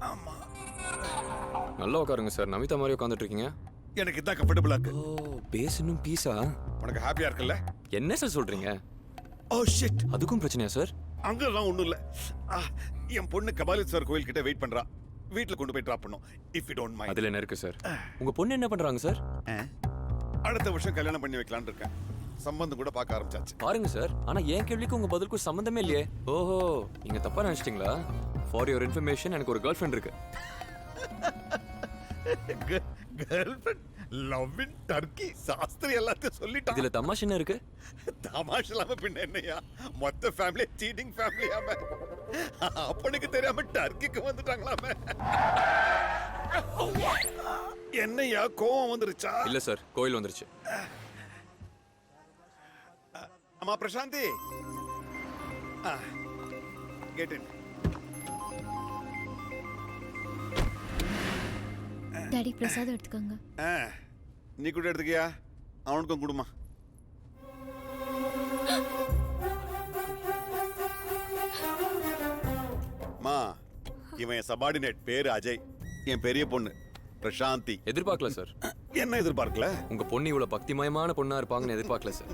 ஆமா, நல்லா உட்காருங்க சார். நமிதா மாதிரி உட்காந்துட்டு இருக்கீங்க. எனக்கு இதான் கம்ஃபர்டபுளா இருக்கு. ஓ, பேசணும் பீஸா. உனக்கு ஹாப்பியா இருக்குல்ல? என்ன சார் சொல்றீங்க? ஓ ஷிட், அதுக்கும் பிரச்சனையா சார்? அங்கெல்லாம் ஒண்ணும் இல்ல. என் பொண்ணு கபாலீஸ்வரர் கோயில் கிட்ட வெயிட் பண்றா. வீட்ல கொண்டு போய் டிராப் பண்ணும். If you don't mind. அதுல என்ன இருக்கு சார்? உங்க பொண்ணு என்ன பண்றாங்க சார்? அடுத்த வருஷம் கல்யாணம் பண்ணி வைக்கலாம்னு இருக்கேன். சம்பந்தம் கூட பார்க்க ஆரம்பிச்சாச்சு. பாருங்க சார், ஆனா என் கேள்விக்கு உங்க பதிலுக்கு சம்பந்தமே இல்லையே. ஓஹோ, நீங்க தப்பா நினைச்சிட்டீங்களா? ஃபார் யுவர் இன்ஃபர்மேஷன், எனக்கு ஒரு கேர்ள் ஃப்ரெண்ட் இருக்கு. Girl friend? Love in Turkey? Shastri எல்லாத்தையும் சொல்லிட்டான். இதுல தமாஷ் என்ன இருக்கு? தமாஷ் இல்லாம பின்ன என்னையா, மொத்த ஃபேமிலி சீட்டிங் ஃபேமிலியாம. அப்பனுக்கு தெரியாம டர்க்கிக்கு வந்துட்டாங்களாமே. என்னையா கோவம் வந்துருச்சா? இல்ல சார், கோயில் வந்துருச்சு. அம்மா பிரசாந்தி, கெட் இன். டாடி பிரசாதம் எடுத்துக்கோங்க. நீ கூட எடுத்துக்கியா? அவனுக்கும் கொடுமா. மா, இவன் என் சபார்டினேட், பேரு அஜய். என் பெரிய பொண்ணு பிரசாந்தி. எதிர்பார்க்கல சார். என்ன எதிர்பார்க்கல? உங்க பொண்ணு இவ்வளவு பக்திமயமான பொண்ணா இருப்பாங்கன்னு எதிர்பார்க்கல சார்.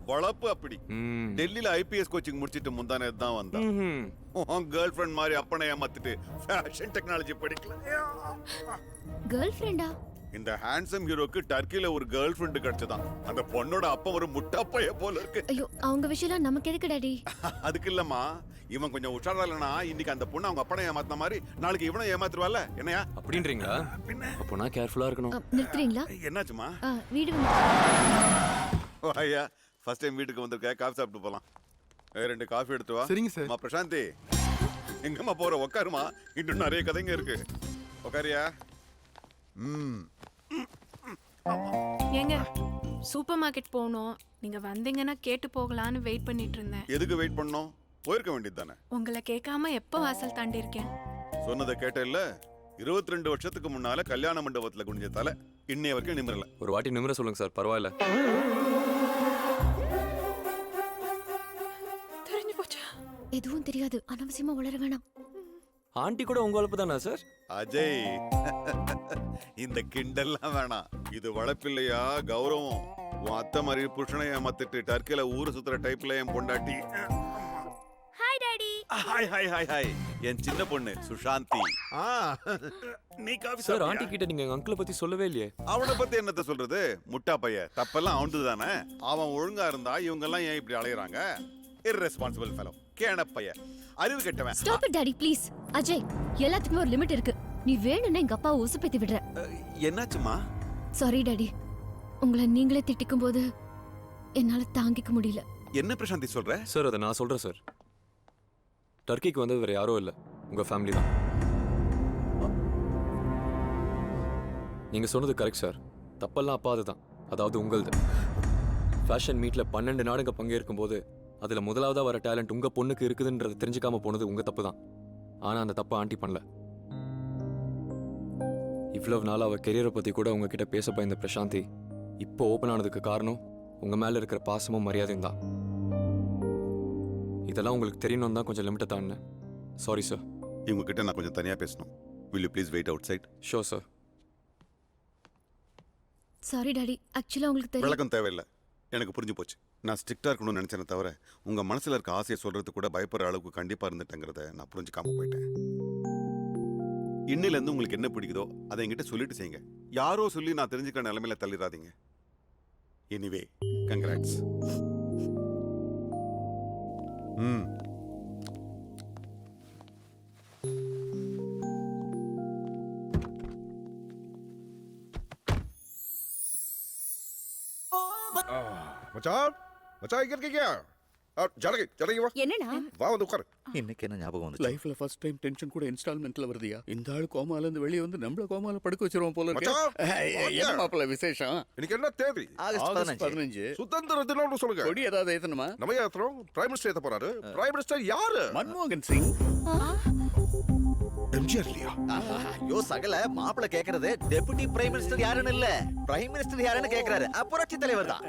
வளப்பு அப்படி. டெல்லியில ஐபிஎஸ் கோச்சிங் முடிச்சிட்டு முந்தானே தான் வந்தான். கேர்ள் ஃப்ரெண்ட் மாதிரி அப்பனை ஏமாத்திட்டு ஃபேஷன் டெக்னாலஜி படிக்கல. கேர்ள் ஃப்ரெண்டா? இந்த ஹேண்ட்ஸம் ஹீரோக்கு டர்க்கில ஒரு கேர்ள் ஃப்ரெண்ட் கிடைச்சதான். அந்த பொண்ணோட அப்பா ஒரு முட்டாப்பைய போல இருக்கு. ஐயோ, அவங்க விஷயம்லாம் நமக்கு எதுக்கு டாடி? அதுக்கு இல்லம்மா, இவன் கொஞ்சம் உஷாரா இல்லனா இன்னைக்கு அந்த பொண்ணு அவங்க அப்பனை ஏமாத்தின மாதிரி நாளைக்கு இவனை ஏமாத்துருவால. என்னையா அப்படின்றீங்களா? அப்போ நான் கேர்ஃபுல்லா இருக்கணும். நிறுத்துறீங்களா? என்னாச்சுமா? வீடு ஐயா, ஃபர்ஸ்ட் டைம் வீட்டுக்கு வந்திருக்க, காஃபி சாப்பிட்டு போலாம். 2 காஃபி எடுத்து வா. சரிங்க சார். அம்மா பிரசாந்தி, எங்கம்மா போற? உட்காருமா, இன்னும் நிறைய கதைங்க இருக்கு. உட்காரியா? ஏங்க, சூப்பர் மார்க்கெட் போகணும். நீங்க வந்தீங்கன்னா கேட்டு போகலான்னு வெயிட் பண்ணிட்டு இருந்தேன். எதுக்கு வெயிட் பண்ணோம்? போயிருக்க வேண்டியது தானே. உங்களை கேட்காம எப்ப வாசல் தாண்டி இருக்கேன்? சொன்னதை கேட்ட இல்ல? 22 வருஷத்துக்கு முன்னால கல்யாண மண்டபத்துல குனிஞ்ச தலை இன்னைய வரைக்கும் நிமிரல. ஒரு வாட்டி நிமிர சொல்லுங்க சார், பரவாயில்ல. தெரிஞ்சு போச்சா? எதுவும் தெரியாது, அனாவசியமா உளர வேணாம். ஆண்டி கூட உங்க வளர்ப்பு தானா சார்? அஜய், இந்த கிண்டல்லாம் வேணாம். இது வளர்ப்பில்லையா, கௌரவம். உன் அத்தை மாதிரி புருஷனை ஏமாத்திட்டு டர்க்கில ஊரு சுத்துற டைப்ல என் பொண்டாட்டி. Hi daddy. Hi hi hi hi. என் சின்ன பொண்ணு சுஷாந்தி. நீ காஃபி சார், ஆண்டி கிட்ட நீங்க அங்கிளை பத்தி சொல்லவே இல்லையே. அவனை பத்தி என்னத்த சொல்றது? முட்டா பைய, தப்பெல்லாம் அவன்து தானே. அவன் ஒழுங்கா இருந்தா இவங்க எல்லாம் ஏன் இப்படி அலையறாங்க? irresponsible fellow, கேன பைய, அறிவு கெட்டவன். Stop it daddy please. Ajay, எல்லாத்துக்குமே ஒரு லிமிட் இருக்கு. நீ வேணும்னா எங்க அப்பாவை உசுப்பேத்தி விடுற. என்னாச்சுமா? சாரி டாடி, உங்களை நீங்களே திட்டிக்கும் போது என்னால தாங்கிக்க முடியல. என்ன பிரசாந்தி சொல்ற? சார், அதை நான் சொல்றேன் சார். டர்க்கிக்கு வந்தது வேற யாரும் இல்ல, உங்க ஃபேமிலி தான். நீங்க சொன்னது கரெக்ட் சார். தப்பெல்லாம் அப்பாது தான், அதாவது உங்களது. ஃபேஷன் மீட்ல 12 நாடுங்க பங்கேற்கும் போது அதுல முதலாவதா வர டேலண்ட் உங்க பொண்ணுக்கு இருக்குதுன்றதை தெரிஞ்சுக்காம போனது உங்க தப்பு தான். ஆனா அந்த தப்பை ஆண்டி பண்ணல. இவ்வளவு நாள் அவ கெரியரை பத்தி கூட உங்ககிட்ட பேச பயந்த பிரசாந்தி இப்போ ஓபன் ஆனதுக்கு காரணம் உங்க மேல இருக்கிற பாசமும் மரியாதையும் தான். இதெல்லாம் உங்களுக்கு தெரியணும் தான் கொஞ்சம் லிமிட்டை தாண்டினேன். Sorry sir. இவங்க கிட்ட நான் கொஞ்சம் தனியா பேசணும். will you please wait outside? Sure sir. Sorry daddy, ஆக்சுவலா உங்களுக்கு தெரியும். விளக்கம் தேவையில்லை, எனக்கு புரிஞ்சு போச்சு. நான் ஸ்ட்ரிக்டா இருக்கணும்னு நினைச்சேனே தவிர உங்க மனசுல இருக்க ஆசையை சொல்றது கூட பயப்படுற அளவுக்கு கண்டிப்பா இருந்துட்டேங்கிறத நான் புரிஞ்சுக்காம போயிட்டேன். இன்னில இருந்து உங்களுக்கு என்ன பிடிக்குதோ அதை என்கிட்ட சொல்லிட்டு செய்யுங்க. யாரோ சொல்லி நான் தெரிஞ்சுக்கிற நிலைமையில தள்ளிடாதீங்க. Anyway, congrats. மச்சான், மச்சான் இங்க இருக்கீங்க? ஜனகி, ஜனகி வா. என்னடா? வா வந்து உட்காரு. இன்னைக்கு என்ன ஞாபகம் வந்து? லைஃப்ல ஃபர்ஸ்ட் டைம் டென்ஷன் கூட இன்ஸ்டால்மெண்ட்ல வருதியா? இந்த ஆளு கோமால இருந்து வெளிய வந்து நம்மள கோமால படுக்க வச்சிருவோம் போல இருக்கு. என்ன மாப்பிள்ள விசேஷம்? இன்னைக்கு என்ன தேதி? ஆகஸ்ட் 15. சுதந்திர தினம்னு சொல்லுங்க. கொடி ஏதாவது ஏத்தணுமா? நம்ம ஏத்துறோம். பிரைம் மினிஸ்டர் ஏத்த போறாரு. பிரைம் மினிஸ்டர் யாரு? மன்மோகன் சிங். எம்ஜிஆர் இல்லையா? ஐயோ சகல மாப்பிள்ள கேக்குறது டெபுட்டி பிரைம் மினிஸ்டர் யாருன்னு இல்ல, பிரைம் மினிஸ்டர் யாருன்னு கேக்குறாரு. புரட்சி தலைவர் தான்.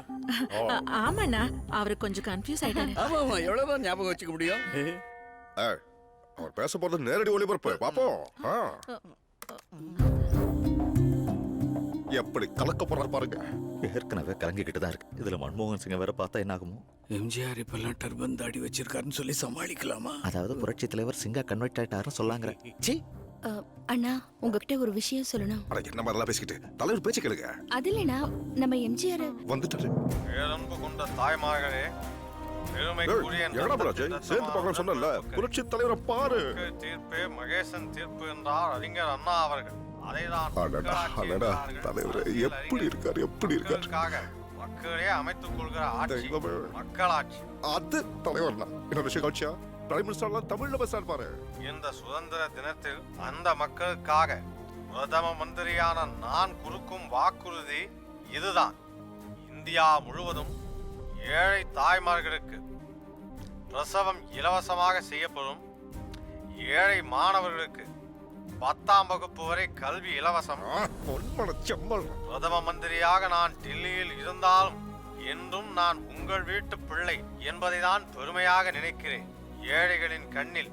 ஆமாண்ணா, அவரு கொஞ்சம் கன்ஃபியூஸ் ஆயிட்டாரு. ஆமா ஆமா, எவ்வளவுதான் ஞாபகம் வச்சுக்க முடியும்? அவர் பேச போறது நேரடி ஒளிபரப்பு பாப்போம். எப்படி கலக்க போறாரு பாருங்க. ஏற்கனவே கலங்கிக்கிட்டு தான் இருக்கு. இதுல மன்மோகன் சிங்கை வேற பார்த்தா என்ன ஆகுமோ? எம்ஜிஆர் இப்பெல்லாம் டர்பன் தாடி வச்சிருக்காருன்னு சொல்லி சமாளிக்கலாமா? அதாவது புரட்சி தலைவர் சிங்கா கன்வெர்ட் ஆயிட்டாருன்னு சொல்லாங்க. சி, அண்ணா உங்ககிட்ட ஒரு விஷயம் சொல்லணும். அட என்ன மாதிரிலாம் பேசிக்கிட்டு தலைவர் பேச்சு கேளுங்க. அது இல்லைனா நம்ம எம்ஜிஆர் வந்துட்டாரு. பேரன்பு கொண்ட தாய்மார்களே, பெருமைக்குரிய என்னடா பராஜ் சேர்ந்து பார்க்கலாம் சொன்னல. புரட்சி தலைவரை பாரு. தீர்ப்பே மகேசன் தீர்ப்பு என்றார் அறிஞர் அண்ணா அவர்கள். அதைதான் தலைவர் எப்படி இருக்காரு எப்படி இருக்காரு. மக்களே அமைத்துக் கொள்கிற ஆட்சி மக்களாட்சி. அது தலைவர் தான். இன்னொரு விஷயம் காட்சியா பிரைம் மினிஸ்டர்லாம் தமிழ்ல பேசுறாரு பாரு. இந்த சுதந்திர தினத்தில் அந்த மக்களுக்காக பிரதம மந்திரியான நான் கொடுக்கும் வாக்குறுதி இதுதான். இந்தியா முழுவதும் ஏழை தாய்மார்களுக்கு பிரசவம் இலவசமாக செய்யப்படும். ஏழை மாணவர்களுக்கு 10ஆம் வகுப்பு வரை கல்வி இலவசம். பிரதம மந்திரியாக நான் டெல்லியில் இருந்தாலும் என்றும் நான் உங்கள் வீட்டு பிள்ளை என்பதை தான் பெருமையாக நினைக்கிறேன். ஏழைகளின் கண்ணில்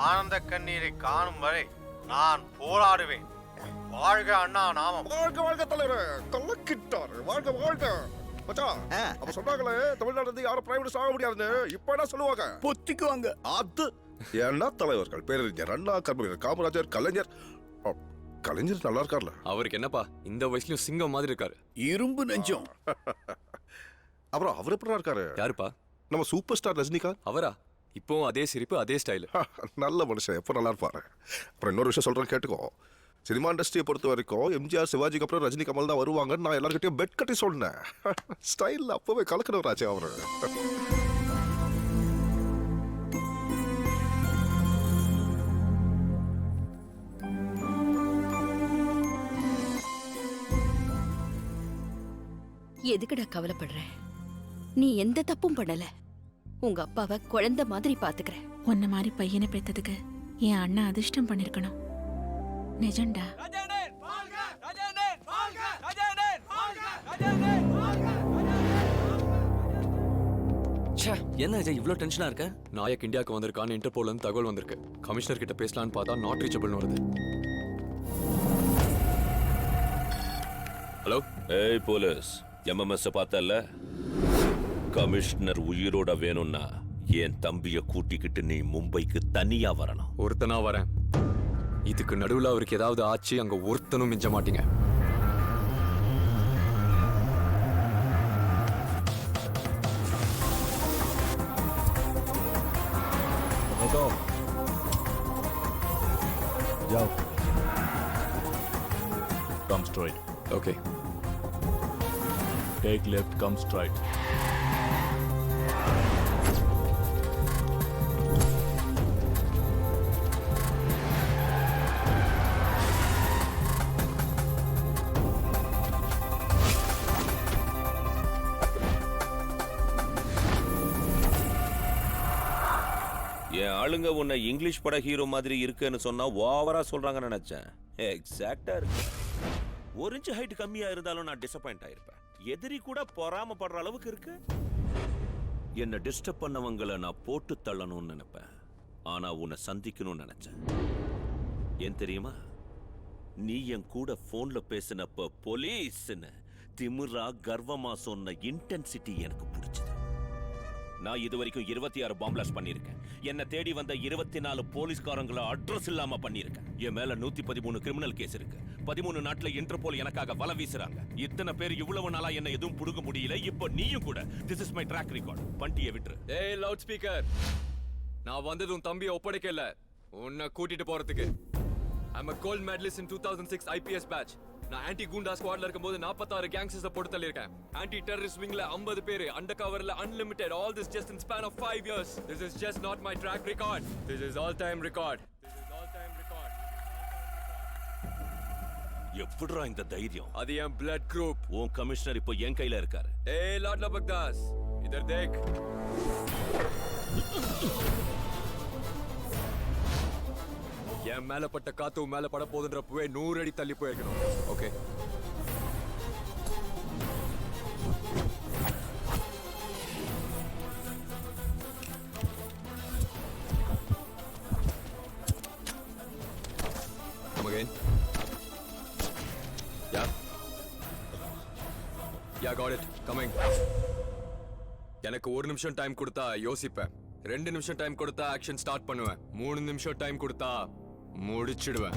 ஆனந்த கண்ணீரை காணும் வரை நான் போராடுவேன். வாழ்க அண்ணா நாமம். வாழ்க வாழ்க தலைவர். கலக்கிட்டாரு. வாழ்க வாழ்க. மச்சான் அப்ப சொன்னாங்களே தமிழ்நாட்டுல இருந்து யாரும் பிரைம் மினிஸ்டர் ஆக முடியாதுன்னு. இப்ப என்ன சொல்லுவாங்க? பொத்திக்குவாங்க. அது என்ன தலைவர்கள் பேரறிஞர் அண்ணா, கர்மவீரர் காமராஜர், கலைஞர். கலைஞர் நல்லா இருக்கார்ல. அவருக்கு என்னப்பா இந்த வயசுலயும் சிங்கம் மாதிரி இருக்காரு. இரும்பு நெஞ்சம். அப்புறம் அவர் எப்படி இருக்காரு? யாருப்பா? நம்ம சூப்பர் ஸ்டார் ரஜினிகாந்த். அவரா? இப்போ அதே சிரிப்பு அதே ஸ்டைல். நல்ல மனுஷன். எப்போ நல்லா இருப்பாரு. அப்புறம் இன்னொரு விஷயம் சொல்றேன் கேட்டுக்கோ. சினிமா இண்டஸ்ட்ரியை பொறுத்த வரைக்கும் எம்ஜிஆர் சிவாஜிக்கு அப்புறம் ரஜினி கமல் தான் வருவாங்கன்னு நான் எல்லாருக்கிட்டையும் பெட் கட்டி சொன்னேன். ஸ்டைல் அப்பவே கலக்கணும் ராஜா அவரு. எதுக்குடா கவலைப்படுற? நீ எந்த தப்பும் பண்ணல. உங்க அப்பாவை குழந்தை மாதிரி பாத்துக்கிற. உன்ன மாதிரி பையனை பெத்ததுக்கு என் அண்ணன் அதிர்ஷ்டம் பண்ணிருக்கணும். நிஜம்டா. என்ன இது இவ்ளோ டென்ஷனா இருக்க? நாயக் இந்தியாவுக்கு வந்திருக்கான்னு இன்டர்போல்ல இருந்து தகவல் வந்திருக்கு. கமிஷனர் கிட்ட பேசலான்னு பார்த்தா நாட் ரீச்சபிள்னு வருது. ஹலோ. ஏய் போலீஸ், எம்எம்எஸ் பார்த்தல? கமிஷனர் உயிரோட வேணும்னா என் தம்பிய கூட்டிக்கிட்டு நீ மும்பைக்கு தனியா வரணும். ஒருத்தனா வரேன். இதுக்கு நடுவுல அவருக்கு ஏதாவது ஆச்சு அங்க ஒருத்தனும் மிஞ்ச மாட்டீங்க. जाओ. Come straight. Okay. Take left, come straight. என் ஆளுங்க உன்னை இங்கிலீஷ் பட ஹீரோ மாதிரி இருக்குன்னு சொன்னா ஓவரா சொல்றாங்கன்னு நினைச்சேன். எக்ஸாக்டா இருக்கு. 1 இன்ச் ஹைட் கம்மியா இருந்தாலும் நான் டிசப்பாயிண்ட் ஆயிருப்பேன். எதிரி கூட பொறாமப்படுற அளவுக்கு இருக்கு. என்ன டிஸ்டர்ப் பண்ணவங்களை நான் போட்டு தள்ளணும்னு நினைப்பேன். ஆனா உன்னை சந்திக்கணும்னு நினைச்சேன். ஏன் தெரியுமா? நீ என் கூட போன்ல பேசினப்ப போலீஸ்னு திமிரா கர்வமா சொன்ன இன்டென்சிட்டி எனக்கு பிடிச்சது. நான் இது வரைக்கும் 26 பாம் பிளாஸ்ட் பண்ணிருக்கேன். என்ன தேடி வந்த 24 போலீஸ்காரங்களை அட்ரஸ் இல்லாம பண்ணிருக்கேன். என் மேல 113 கிரிமினல் கேஸ் இருக்கு. 13 நாட்டுல இன்டர்போல் எனக்காக வலை வீசுறாங்க. இத்தனை பேர் இவ்வளவு நாளா என்ன எதுவும் புடுங்க முடியல. இப்போ நீயும் கூட. This is my track record. பண்டியை விட்டுரு. ஏய் லவுட் ஸ்பீக்கர், நான் வந்தது உன் தம்பியை ஒப்படைக்கல, உன்னை கூட்டிட்டு போறதுக்கு. I'm a gold medalist in 2006 IPS batch. நான் ஆன்டி குண்டா ஸ்குவாட்ல இருக்கும்போது 46 கேங்ஸ்டர்ஸை போட்டு தள்ளியிருக்கேன். ஆன்டி டெரரிஸ்ட் விங்ல 50 பேர், அண்டர் கவர்ல unlimited. All this just in span of 5 years. This is just not my track record. This is all time record. This is all time record. எப்படிடா இந்த தைரியம்? அது என் blood group. உன் கமிஷனர் இப்போ என் கையில இருக்காரு. ஏய் லாட்லா பக்தாஸ், இதர் தேக். என் மேல பட்ட காத்து மேல பட போதுன்றப்பவே 100 அடி தள்ளி போயிருக்கணும். Okay, Come again. Yeah. Yeah, got it. Coming. எனக்கு 1 நிமிஷம் டைம் கொடுத்தா யோசிப்பேன், 2 நிமிஷம் டைம் கொடுத்தா ஆக்ஷன் ஸ்டார்ட் பண்ணுவேன், 3 நிமிஷம் டைம் கொடுத்தா முடிச்சிடுவேன்.